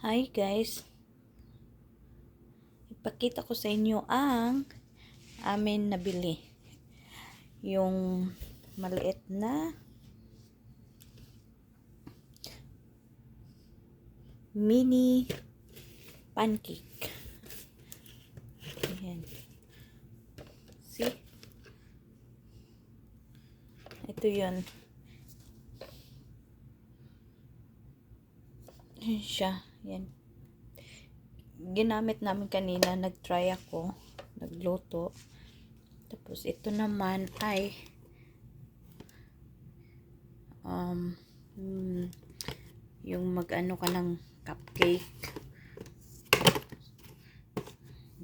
Hi guys, ipakita ko sa inyo ang amin nabili. Yung maliit na mini pancake. Ayan. See? Ito yun. Ayan siya. Ayan. Ginamit namin kanina, nag-try ako, nagluto. Tapos ito naman ay yung mag-ano ka ng cupcake.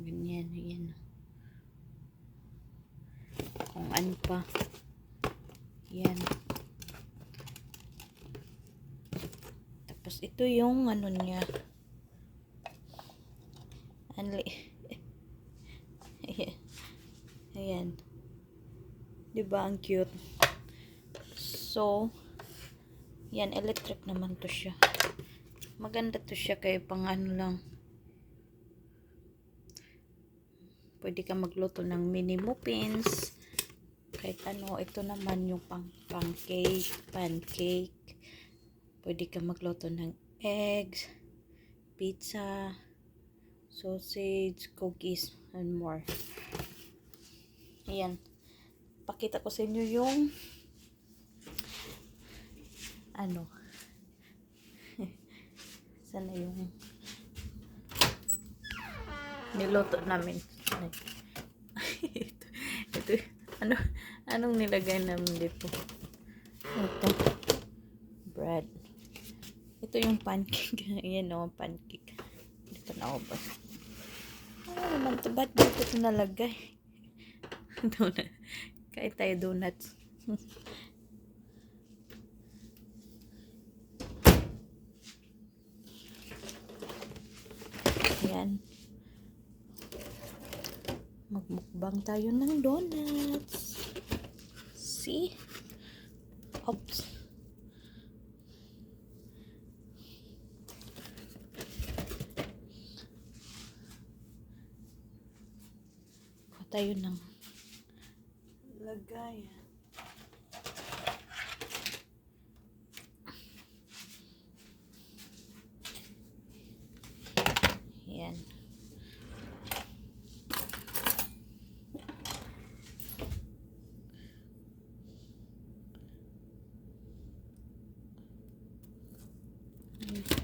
Ganyan, ayan. Kung ano pa. Yan. Tapos ito yung ano niya. Ayan. Ayan. Diba ang cute? So, yan, electric naman to siya. Maganda to siya kaya pang ano lang. Pwede ka magluto ng mini muffins. Kahit ano, ito naman yung pancake. Pwede ka magluto ng eggs, pizza, sausage, cookies, and more. Ayan. Pakita ko sa inyo yung ano. Sana yung niluto namin. ito, anong nilagay namin dito? Ito. Bread. Ito yung pancake. Ayan o, pancake. Hindi ko naubos. Ano naman ito? Ba't dito ito nalagay? Donut. Kain tayo donuts. Ayan. Magmukbang tayo ng donuts. See? Oops. Kuha tayo ng lagayan. Ayan.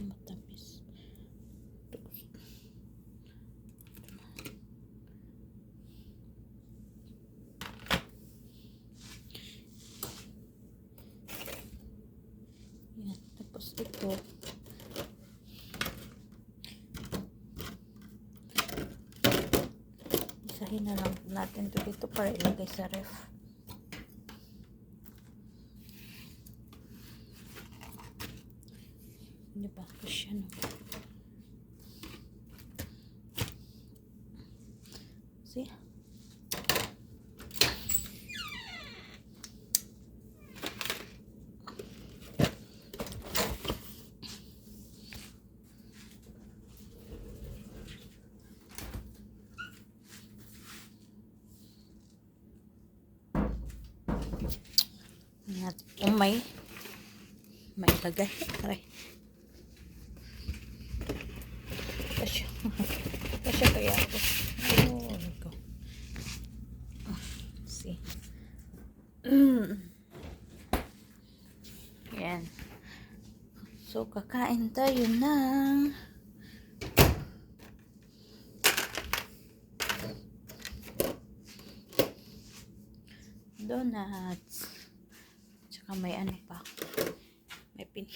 Matamis. Ayan. Tapos ito. Isahin na lang natin ito dito para ilagay sa ref. Diba? Kasi ano. See? Kung may ilagay. Aray. Kasya kaya ako. Oh, go. See. Yan. So, kakain tayo ng donuts. Tsaka may ano pa. May pin.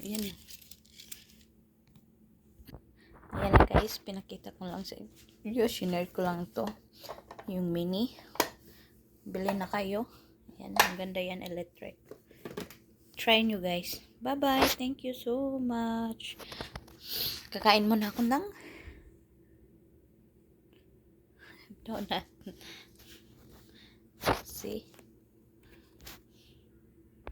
Ayan. Ayan na guys. Pinakita ko lang sa inyo. Shinare ko lang to. Yung mini. Bili na kayo. Ayan. Ang ganda yan. Electric. Try nyo guys. Bye bye. Thank you so much. Kakain muna ako ng donut.